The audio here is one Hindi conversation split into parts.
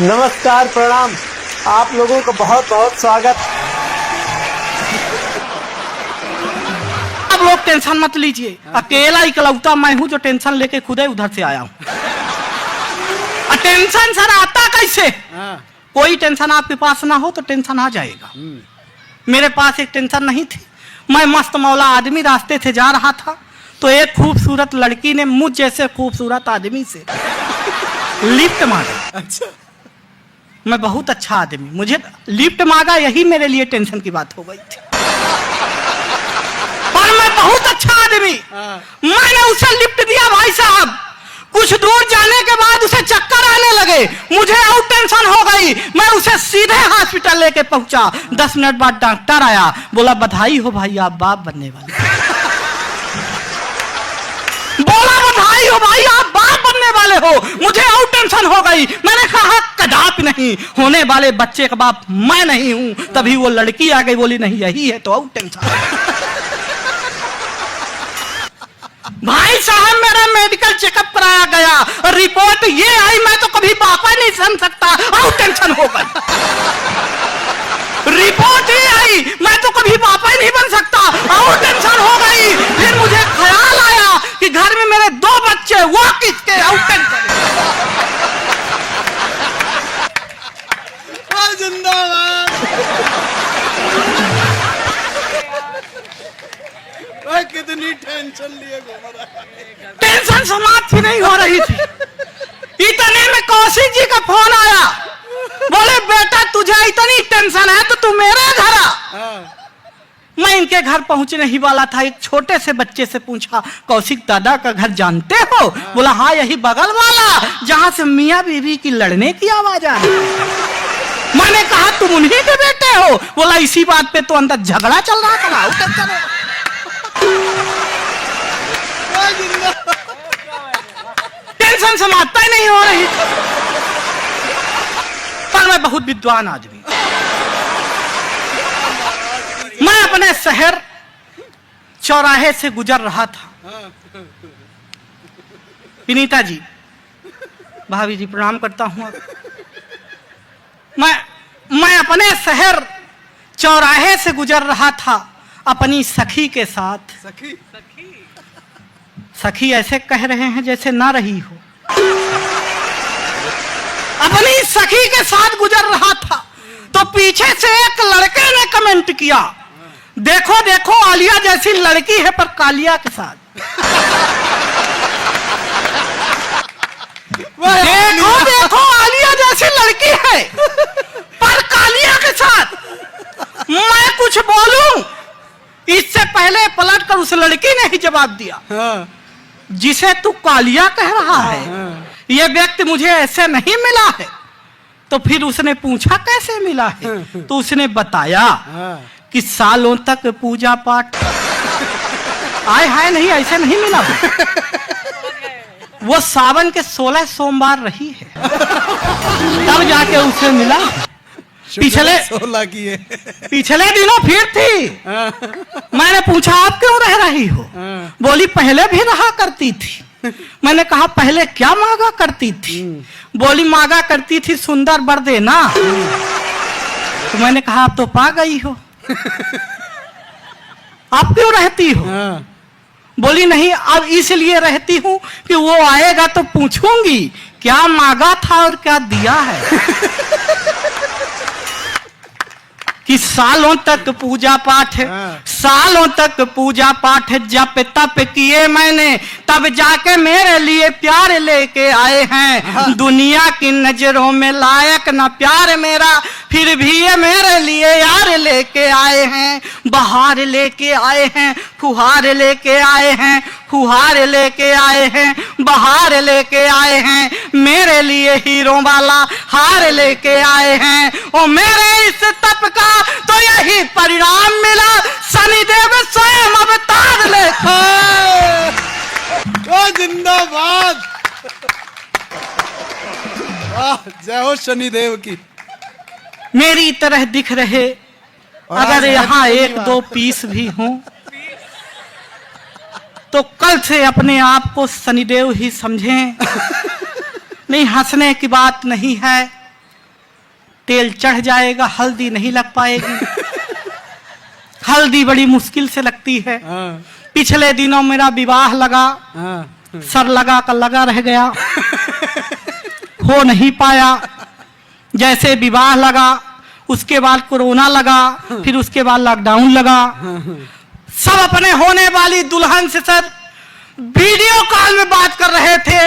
नमस्कार, प्रणाम। आप लोगों का बहुत बहुत स्वागत। आप लोग टेंशन मत लीजिए, अकेला इकलौता मैं हूं जो टेंशन लेके खुद ही उधर से आया हूं। टेंशन सर आता कैसे? कोई टेंशन आपके पास ना हो तो टेंशन आ जाएगा। मेरे पास एक टेंशन नहीं थी। मैं मस्त मौला आदमी रास्ते से जा रहा था तो एक खूबसूरत लड़की ने मुझ जैसे खूबसूरत आदमी से लिफ्ट मांगा। अच्छा, मैं बहुत अच्छा आदमी, मुझे लिफ्ट मांगा, यही मेरे लिए टेंशन की बात हो गई थी। पर मैं बहुत अच्छा आदमी, मैंने उसे लिफ्ट दिया। भाई साहब, कुछ दूर जाने के बाद उसे चक्कर आने लगे, मुझे और टेंशन हो गई। मैं उसे सीधे हॉस्पिटल लेके पहुंचा। 10 मिनट बाद डॉक्टर आया, बोला बधाई हो भाई, आप बाप बनने वाले। बोला बधाई हो भाई, आप बाप बनने वाले हो। मुझे और टेंशन हो गई। मैंने कहा कदापि नहीं, होने वाले बच्चे का बाप मैं नहीं हूं। तभी वो लड़की आ गई, बोली नहीं यही है, तो और टेंशन। भाई साहब, मेरा मेडिकल चेकअप कराया गया, रिपोर्ट ये आई, मैं तो कभी बापा नहीं समझ सकता, और टेंशन हो गई। रिपोर्ट ये आई, मैं तो कभी बापा ही नहीं बन सकता, और टेंशन हो गई। फिर मुझे ख्याल आया कि घर में मेरे 2 बच्चे, वो किसके, और टेंशन। जिंदाबाद। कितनी टेंशन लिए घूम रहा है। टेंशन समाप्त ही नहीं हो रही थी। इतने में कौशिक जी का फोन आया, बोले बेटा तुझे इतनी टेंशन है तो तू मेरे घर आ। मैं इनके घर पहुंचने ही वाला था, एक छोटे से बच्चे से पूछा कौशिक दादा का घर जानते हो? बोला हाँ, यही बगल वाला, जहां से मियां बीवी की लड़ने की आवाज आ रही। मैंने कहा तुम उन्हीं के बेटे हो? बोला इसी बात पे तो अंदर झगड़ा चल रहा था। टेंशन समाप्त ही नहीं हो रही। पर मैं बहुत विद्वान आदमी, मैं अपने शहर चौराहे से गुजर रहा था। विनीता जी, भाभी जी प्रणाम करता हूं। मैं अपने शहर चौराहे से गुजर रहा था अपनी सखी के साथ। सखी ऐसे कह रहे हैं जैसे ना रही हो। अपनी सखी के साथ गुजर रहा था तो पीछे से एक लड़के ने कमेंट किया, देखो देखो आलिया जैसी लड़की है पर कालिया के साथ। देखो देखो आलिया जैसी लड़की है पर कालिया के साथ। मैं कुछ बोलूं इससे पहले पलट कर उस लड़की ने ही जवाब दिया, जिसे तू कालिया कह रहा है यह व्यक्ति मुझे ऐसे नहीं मिला है। तो फिर उसने पूछा कैसे मिला है? तो उसने बताया कि सालों तक पूजा पाठ। आय हाय, नहीं ऐसे नहीं मिला। वो सावन के 16 सोमवार रही है तब जाके उसे मिला। पिछले दिनों फिर थी। मैंने पूछा आप क्यों रह रही हो? बोली पहले भी रहा करती थी। मैंने कहा पहले क्या मांगा करती थी? बोली मांगा करती थी सुंदर वर देना। तो मैंने कहा आप तो पा गई हो, आप क्यों रहती हो? बोली नहीं, अब इसलिए रहती हूं कि वो आएगा तो पूछूंगी क्या मांगा था और क्या दिया है। कि सालों तक पूजा पाठ, सालों तक पूजा पाठ जप तप किए मैंने, तब जाके मेरे लिए प्यार लेके आए हैं। दुनिया की नजरों में लायक ना प्यार मेरा, फिर भी ये मेरे लिए यार लेके आए हैं। बहार लेके आए हैं, फुहार लेके आए हैं, फुहार लेके आए हैं, बहार लेके आए हैं। मेरे लिए हीरो वाला हार लेके आए हैं। ओ मेरे इस तप का तो यही परिणाम मिला, शनिदेव स्वयं अवतार लेकर। जिंदाबाद। जय हो शनिदेव की। मेरी तरह दिख रहे अगर यहाँ 1-2 पीस भी हों तो कल से अपने आप को शनिदेव ही समझें। नहीं, हंसने की बात नहीं है, तेल चढ़ जाएगा, हल्दी नहीं लग पाएगी। हल्दी बड़ी मुश्किल से लगती है। पिछले दिनों मेरा विवाह लगा, सर लगा कर लगा रह गया, हो नहीं पाया। जैसे विवाह लगा, उसके बाद कोरोना लगा, फिर उसके बाद लॉकडाउन लगा। सब अपने होने वाली दुल्हन से सर वीडियो कॉल में बात कर रहे थे,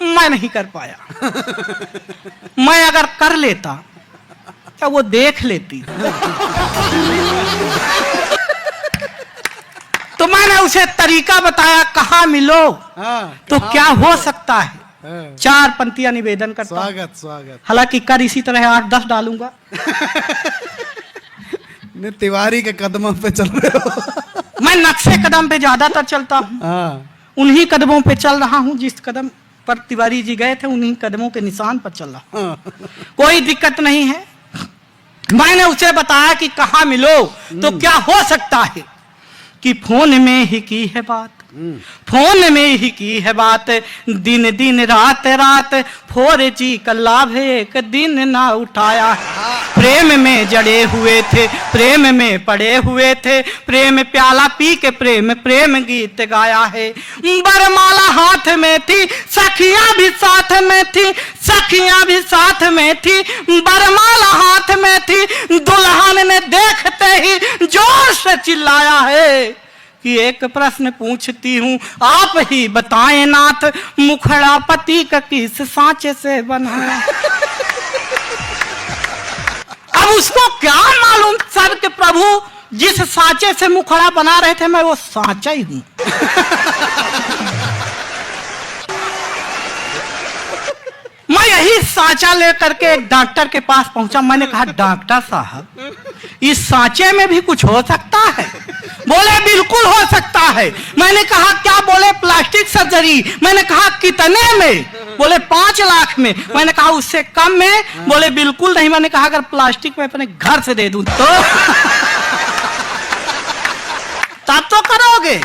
मैं नहीं कर पाया। मैं अगर कर लेता क्या वो देख लेती? तो मैंने उसे तरीका बताया, कहाँ मिलो तो क्या हो सकता है। 4 पंक्तियां निवेदन करता। स्वागत स्वागत। हालांकि कर इसी तरह 8-10 डालूंगा। तिवारी के कदमों पे चल रहे हो। मैं नक्शे कदम पे ज्यादातर चलता हूँ, उन्हीं कदमों पे चल रहा हूँ जिस कदम पर तिवारी जी गए थे, उन्हीं कदमों के निशान पर चल रहा। कोई दिक्कत नहीं है। मैंने उसे बताया कि कहाँ मिलो तो क्या हो सकता है कि फोन में ही की है बात, फोन में ही की है बात। दिन दिन रात रात 4G का लाभ एक दिन ना उठाया। प्रेम में जड़े हुए थे, प्रेम में पड़े हुए थे, प्रेम प्याला पी के प्रेम प्रेम गीत गाया है। बरमाला हाथ में थी, सखियां भी साथ में थी, सखियां भी साथ में थी। बरमाला हाथ में थी, दुल्हन ने देखते ही जोर से चिल्लाया है कि एक प्रश्न पूछती हूँ, आप ही बताएं नाथ, मुखड़ा पति का किस सांचे से बना है? अब उसको क्या मालूम सर के प्रभु जिस सांचे से मुखड़ा बना रहे थे मैं वो सांचा ही हूँ। मैं यही सांचा लेकर के एक डॉक्टर के पास पहुंचा। मैंने कहा, डॉक्टर साहब इस सांचे में भी कुछ हो सकता है? बोले बिल्कुल हो सकता है। मैंने कहा क्या? बोले प्लास्टिक सर्जरी। मैंने कहा कितने में? बोले 5 लाख में। मैंने कहा उससे कम में? बोले बिल्कुल नहीं। मैंने कहा अगर प्लास्टिक में अपने घर से दे दूं तो तब तो करोगे।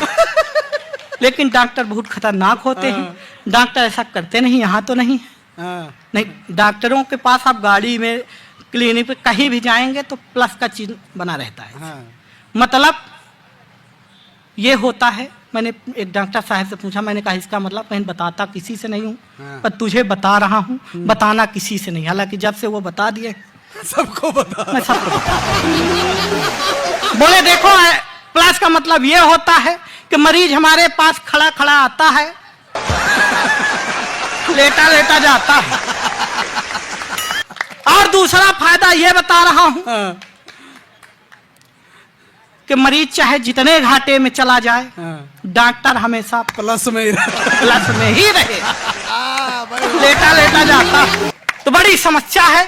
लेकिन डॉक्टर बहुत खतरनाक होते हैं, डॉक्टर ऐसा करते नहीं। यहाँ तो नहीं है। नहीं, डॉक्टरों के पास आप गाड़ी में क्लिनिक पे कहीं भी जाएंगे तो प्लस का चिन्ह बना रहता है। मतलब ये होता है। मैंने एक डॉक्टर साहब से पूछा, मैंने कहा इसका मतलब मैं बताता किसी से नहीं हूँ, पर तुझे बता रहा हूँ, बताना किसी से नहीं। हालांकि जब से वो बता दिए सबको बता, मैं सबको बता। बोले देखो प्लस का मतलब ये होता है कि मरीज हमारे पास खड़ा खड़ा आता है, लेटा लेटा जाता है। और दूसरा फायदा ये बता रहा हूं कि मरीज चाहे जितने घाटे में चला जाए, डॉक्टर हमेशा प्लस में ही रहे। लेटा लेटा जाता। तो बड़ी समस्या है।